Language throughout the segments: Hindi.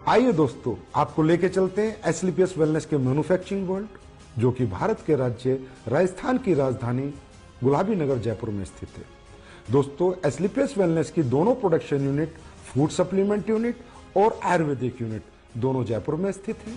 आइए दोस्तों, आपको लेके चलते हैं एसलीपीएस वेलनेस के मैन्युफैक्चरिंग वर्ल्ड, जो कि भारत के राज्य राजस्थान की राजधानी गुलाबी नगर जयपुर में स्थित है। दोस्तों, एसलीपीएस वेलनेस की दोनों production unit, food supplement unit और आयुर्वेदिक यूनिट दोनों जयपुर में स्थित है।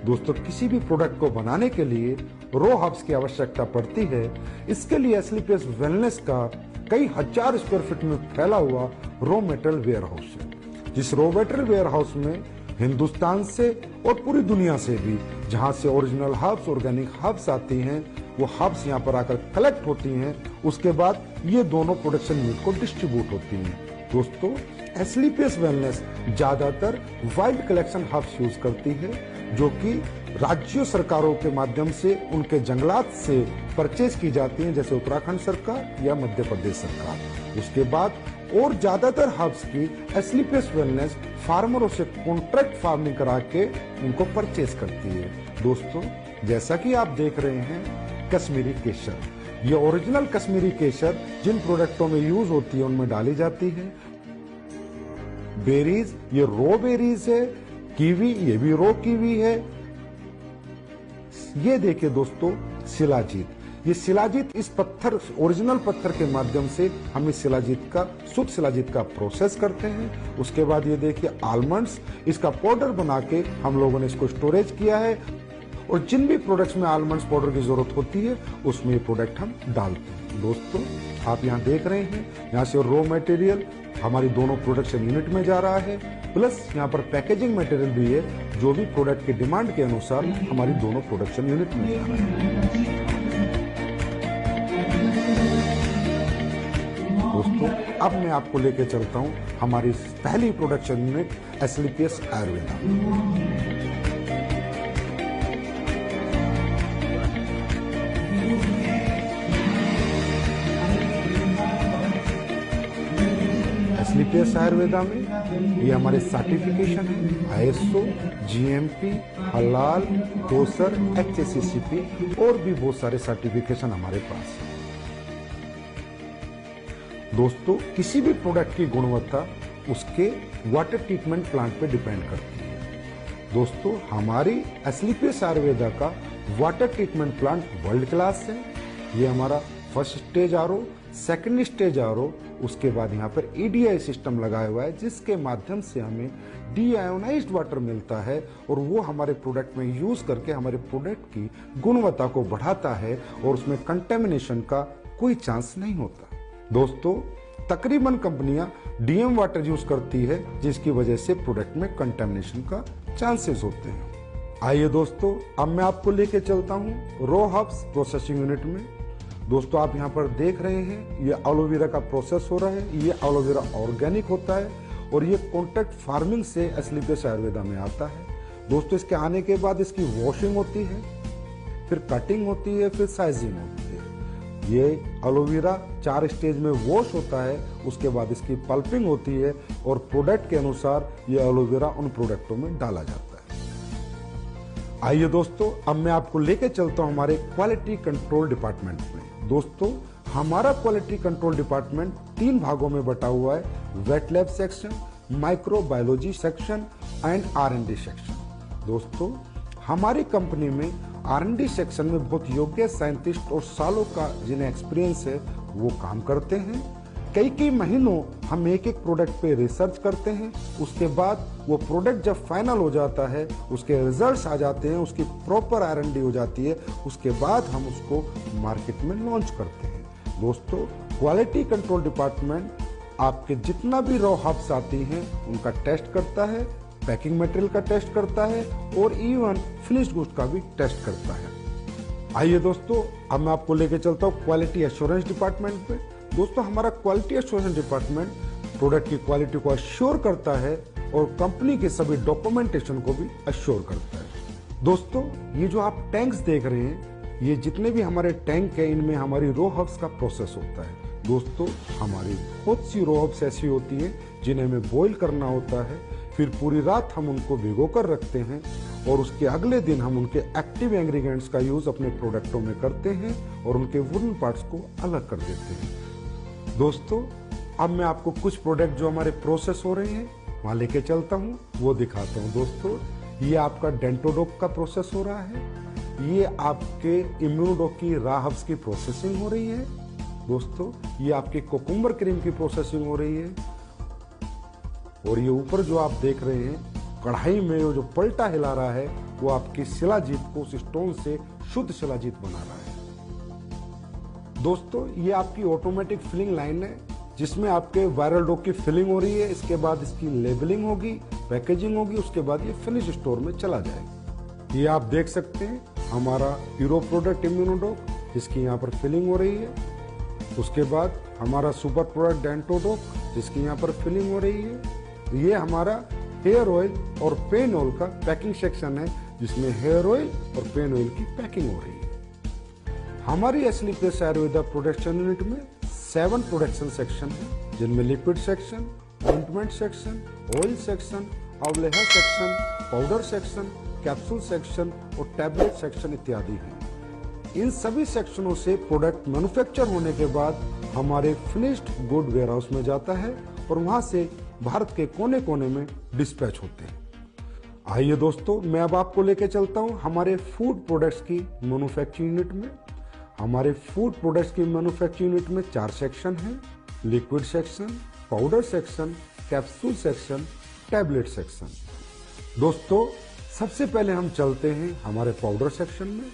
दोस्तों, किसी भी प्रोडक्ट को बनाने के लिए रो हब्स की आवश्यकता पड़ती है। इसके लिए एसलीपीएस वेलनेस का कई हजार स्क्वायर फीट में फैला हुआ रो मेटेरियल वेयर हाउस है। जिस रो मेटेरियल वेयर हाउस में हिंदुस्तान से और पूरी दुनिया से भी जहां से ओरिजिनल हर्ब्स, ऑर्गेनिक हर्ब्स आती हैं, वो हर्ब्स यहाँ पर आकर कलेक्ट होती हैं। उसके बाद ये दोनों प्रोडक्शन यूनिट को डिस्ट्रीब्यूट होती हैं। दोस्तों, एसलीपीएस वेलनेस ज्यादातर वाइल्ड कलेक्शन हर्ब्स यूज करती है, जो कि राज्य सरकारों के माध्यम से उनके जंगलात से परचेज की जाती हैं, जैसे उत्तराखंड सरकार या मध्य प्रदेश सरकार। उसके बाद और ज्यादातर हर्ब्स की एसलीपीएस वेलनेस फार्मरों से कॉन्ट्रैक्ट फार्मिंग करा के उनको परचेज करती है। दोस्तों, जैसा कि आप देख रहे हैं, कश्मीरी केसर, ये ओरिजिनल कश्मीरी केसर जिन प्रोडक्टों में यूज होती है उनमें डाली जाती है। बेरीज, ये रो बेरीज है। कीवी, ये भी रो कीवी है। ये देखिए दोस्तों, शिलाजीत, ये शिलाजीत इस पत्थर, ओरिजिनल पत्थर के माध्यम से हम इस शिलाजीत का, शुद्ध शिलाजीत का प्रोसेस करते हैं। उसके बाद ये देखिए आलमंड्स, इसका पाउडर बना के हम लोगों ने इसको स्टोरेज किया है, और जिन भी प्रोडक्ट्स में आलमंड्स पाउडर की जरूरत होती है उसमें ये प्रोडक्ट हम डालते हैं। दोस्तों, आप यहाँ देख रहे हैं, यहाँ से रॉ मटेरियल हमारी दोनों प्रोडक्शन यूनिट में जा रहा है, प्लस यहाँ पर पैकेजिंग मटेरियल भी है, जो भी प्रोडक्ट की डिमांड के अनुसार हमारी दोनों प्रोडक्शन यूनिट में जा रहा है। दोस्तों, अब मैं आपको लेके चलता हूँ हमारी पहली प्रोडक्शन यूनिट एसलीपीएस आयुर्वेदा। एसलीपीएस आयुर्वेदा में ये हमारे सर्टिफिकेशन है, आईएसओ, जीएमपी, हलाल, कोसर, एचएसीसीपी और भी बहुत सारे सर्टिफिकेशन हमारे पास है। दोस्तों, किसी भी प्रोडक्ट की गुणवत्ता उसके वाटर ट्रीटमेंट प्लांट पे डिपेंड करती है। दोस्तों, हमारी एसलीपीएस आयुर्वेदा का water treatment plant world class है। ये हमारा first stage RO, second stage RO, उसके बाद यहाँ पर ईडीआई सिस्टम लगाया हुआ है, जिसके माध्यम से हमें डीआयोनाइज्ड वाटर मिलता है, और वो हमारे प्रोडक्ट में यूज करके हमारे प्रोडक्ट की गुणवत्ता को बढ़ाता है, और उसमें कंटेमिनेशन का कोई चांस नहीं होता। दोस्तों, तकरीबन कंपनियां डीएम वाटर यूज करती है, जिसकी वजह से प्रोडक्ट में कंटेमिनेशन का चांसेस होते हैं। आइए दोस्तों, अब मैं आपको लेके चलता हूँ रो हब्स प्रोसेसिंग यूनिट में। दोस्तों, आप यहाँ पर देख रहे हैं, ये एलोवेरा का प्रोसेस हो रहा है। ये एलोवेरा ऑर्गेनिक होता है, और ये कॉन्ट्रैक्ट फार्मिंग से एसलीपीएस आयुर्वेदा में आता है। दोस्तों, इसके आने के बाद इसकी वॉशिंग होती है, फिर कटिंग होती है, फिर साइजिंग होती है। ये एलोवेरा 4 स्टेज में वॉश होता है, उसके बाद इसकी पल्पिंग होती है, और प्रोडक्ट के अनुसार ये एलोवेरा उन प्रोडक्टों में डाला जाता है। आइए दोस्तों, अब मैं आपको लेके चलता हूं हमारे क्वालिटी कंट्रोल डिपार्टमेंट में। दोस्तों, हमारा क्वालिटी कंट्रोल डिपार्टमेंट 3 भागों में बटा हुआ है: wet lab section, microbiology section and R and D section. दोस्तों, हमारी कंपनी में आर&डी सेक्शन में बहुत योग्य साइंटिस्ट और सालों का जिन्हें एक्सपीरियंस है वो काम करते हैं। कई महीनों हम एक प्रोडक्ट पे रिसर्च करते हैं। उसके बाद वो प्रोडक्ट जब फाइनल हो जाता है, उसके रिजल्ट्स आ जाते हैं, उसकी प्रॉपर आर&डी हो जाती है, उसके बाद हम उसको मार्केट में लॉन्च करते हैं। दोस्तों, क्वालिटी कंट्रोल डिपार्टमेंट आपके जितना भी रॉ हब्स आती हैं उनका टेस्ट करता है, पैकिंग मटेरियल का टेस्ट करता है, और इवन फिनिश्ड गुड्स का भी टेस्ट करता है। आइए दोस्तों, अब मैं आपको लेके चलता हूँ क्वालिटी एश्योरेंस डिपार्टमेंट पे। दोस्तों, हमारा क्वालिटी एश्योरेंस डिपार्टमेंट प्रोडक्ट की क्वालिटी को अश्योर करता है, और कंपनी के सभी डॉक्यूमेंटेशन को भी अश्योर करता है। दोस्तों, ये जो आप टैंक्स देख रहे हैं, ये जितने भी हमारे टैंक है, इनमें हमारी रो हब्स का प्रोसेस होता है। दोस्तों हमारी बहुत सी रॉ हर्ब्स ऐसी होती हैं जिन्हें हमें बॉईल करना होता है, फिर पूरी रात हम उनको भिगो कर रखते हैं और उसके अगले दिन हम उनके एक्टिव इंग्रेडिएंट्स का यूज अपने प्रोडक्टों में करते हैं और उनके वुडन पार्ट्स को अलग कर देते हैं। दोस्तों अब मैं आपको कुछ प्रोडक्ट जो हमारे प्रोसेस हो रहे हैं वहां लेके चलता हूँ, वो दिखाता हूँ। दोस्तों ये आपका डेंटोडोक का प्रोसेस हो रहा है, ये आपके इम्यूनोडोक की रॉ हर्ब्स की प्रोसेसिंग हो रही है। दोस्तों ये आपकी कोकुम्बर क्रीम की प्रोसेसिंग हो रही है और ये ऊपर जो आप देख रहे हैं कढ़ाई में जो पलटा हिला रहा है वो आपकी शिलाजीत को उस स्टोन से शुद्ध शिलाजीत बना रहा है। दोस्तों ये आपकी ऑटोमेटिक फिलिंग लाइन है जिसमें आपके वायरल डो की फिलिंग हो रही है, इसके बाद इसकी लेबलिंग होगी, पैकेजिंग होगी, उसके बाद ये फिनिश स्टोर में चला जाएगा। ये आप देख सकते हैं हमारा हीरो प्रोडक्ट इम्यूनोडोक जिसकी यहाँ पर फिलिंग हो रही है, उसके बाद हमारा सुपर प्रोडक्ट डेंटोडोक जिसकी यहाँ पर फिलिंग हो रही है। ये हमारा हेयर ऑयल और पेन ऑयल का पैकिंग सेक्शन है जिसमें हेयर ऑयल और पेन ऑयल की पैकिंग हो रही है। हमारी एस्लीपियस आयुर्वेदा प्रोडक्शन यूनिट में 7 प्रोडक्शन सेक्शन है जिनमें liquid section, ointment section, oil section, अवलेहा section, powder section, capsule section और टैबलेट सेक्शन इत्यादि हैं। इन सभी सेक्शनों से प्रोडक्ट मैन्युफैक्चर होने के बाद हमारे फिनिश्ड गुड वेयरहाउस में जाता है और वहां से भारत के कोने कोने में डिस्पैच होते हैं। आइए दोस्तों मैं अब आपको लेके चलता हूं हमारे फूड प्रोडक्ट्स की मैन्युफैक्चरिंग यूनिट में। हमारे फूड प्रोडक्ट्स की मैन्युफैक्चरिंग यूनिट में 4 सेक्शन हैं, liquid section, powder section, capsule section, tablet section. दोस्तों सबसे पहले हम चलते हैं हमारे पाउडर सेक्शन में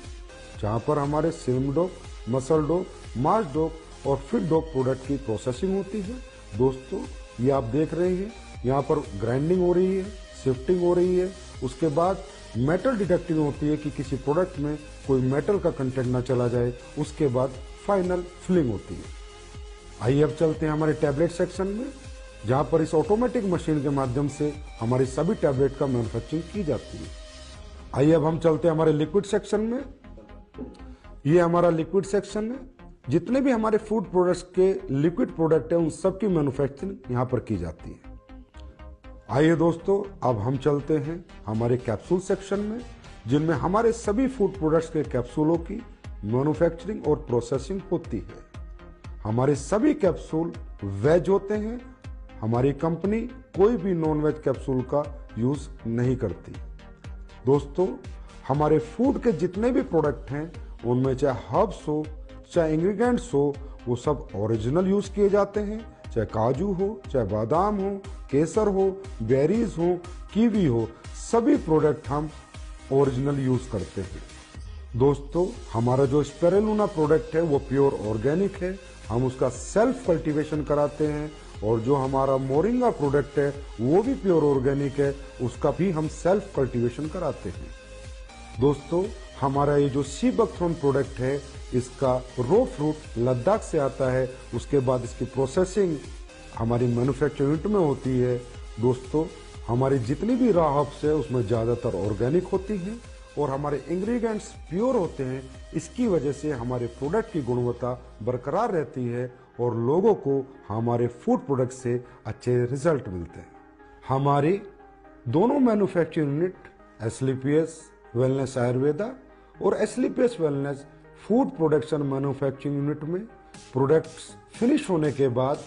जहां पर हमारे सिल्म-डोक, मसल-डोक, मास-डोक और फिट-डोक प्रोडक्ट की प्रोसेसिंग होती है। दोस्तों ये आप देख रहे हैं यहाँ पर ग्राइंडिंग हो रही है, शिफ्टिंग हो रही है, उसके बाद मेटल डिटेक्टिंग होती है कि किसी प्रोडक्ट में कोई मेटल का कंटेंट ना चला जाए, उसके बाद फाइनल फिलिंग होती है। आइए अब चलते हैं हमारे टैबलेट सेक्शन में जहां पर इस ऑटोमेटिक मशीन के माध्यम से हमारी सभी टैबलेट का मैन्युफैक्चरिंग की जाती है। आइए अब हम चलते हैं हमारे लिक्विड सेक्शन में। ये हमारा लिक्विड सेक्शन है, जितने भी हमारे फूड प्रोडक्ट्स के लिक्विड प्रोडक्ट है उन सब की मैन्युफैक्चरिंग यहाँ पर की जाती है। आइए दोस्तों अब हम चलते हैं हमारे कैप्सूल सेक्शन में जिनमें हमारे सभी फूड प्रोडक्ट्स के कैप्सूलों की मैन्युफैक्चरिंग और प्रोसेसिंग होती है। हमारे सभी कैप्सूल वेज होते हैं, हमारी कंपनी कोई भी नॉन वेज कैप्सूल का यूज नहीं करती। दोस्तों हमारे फूड के जितने भी प्रोडक्ट हैं उनमें चाहे हर्ब्स हो चाहे इंग्रेडिएंट्स हो वो सब ओरिजिनल यूज किए जाते हैं, चाहे काजू हो, चाहे बादाम हो, केसर हो, बेरीज हो, कीवी हो, सभी प्रोडक्ट हम ओरिजिनल यूज करते हैं। दोस्तों हमारा जो स्पिरुलिना प्रोडक्ट है वो प्योर ऑर्गेनिक है, हम उसका सेल्फ कल्टीवेशन कराते हैं और जो हमारा मोरिंगा प्रोडक्ट है वो भी प्योर ऑर्गेनिक है, उसका भी हम सेल्फ कल्टीवेशन कराते हैं। दोस्तों हमारा ये जो सी बकथ्रोन प्रोडक्ट है इसका रो फ्रूट लद्दाख से आता है, उसके बाद इसकी प्रोसेसिंग हमारी मैन्युफैक्चरिंग यूनिट में होती है। दोस्तों हमारी जितनी भी रॉ हर्ब्स है उसमें ज़्यादातर ऑर्गेनिक होती हैं और हमारे इंग्रेडिएंट्स प्योर होते हैं, इसकी वजह से हमारे प्रोडक्ट की गुणवत्ता बरकरार रहती है और लोगों को हमारे फूड प्रोडक्ट से अच्छे रिजल्ट मिलते हैं। हमारी दोनों manufacturing unit Asclepius wellness Ayurveda और Asclepius wellness food production manufacturing unit में प्रोडक्ट्स फिनिश होने के बाद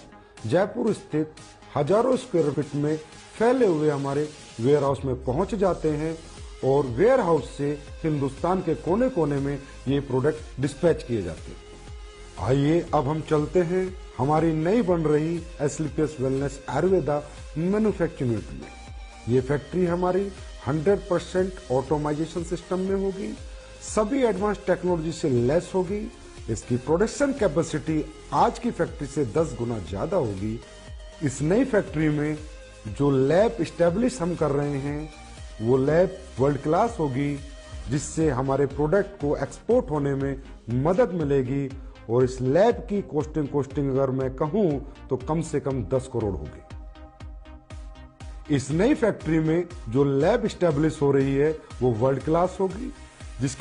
जयपुर स्थित हजारों स्क्वायर फीट में फैले हुए हमारे वेयर हाउस में पहुंच जाते हैं और वेयर हाउस से हिंदुस्तान के कोने कोने में ये प्रोडक्ट डिस्पैच किए जाते हैं। आइए अब हम चलते हैं हमारी नई बन रही एस्लीपियस वेलनेस आयुर्वेदा मैन्युफैक्चरिंग यूनिट में। ये फैक्ट्री हमारी 100% ऑटोमाइजेशन सिस्टम में होगी, सभी एडवांस टेक्नोलॉजी से लेस होगी। इसकी प्रोडक्शन कैपेसिटी आज की फैक्ट्री से 10 गुना ज्यादा होगी। इस नई फैक्ट्री में जो लैब इस्टेब्लिश हम कर रहे हैं वो लैब वर्ल्ड क्लास होगी, जिससे हमारे प्रोडक्ट को एक्सपोर्ट होने में मदद मिलेगी और इस लैब की कॉस्टिंग अगर मैं कहूं तो कम से कम 10 करोड़ होगी। इस नई फैक्ट्री में जो लैब इस्टेब्लिश हो रही है वो वर्ल्ड क्लास होगी,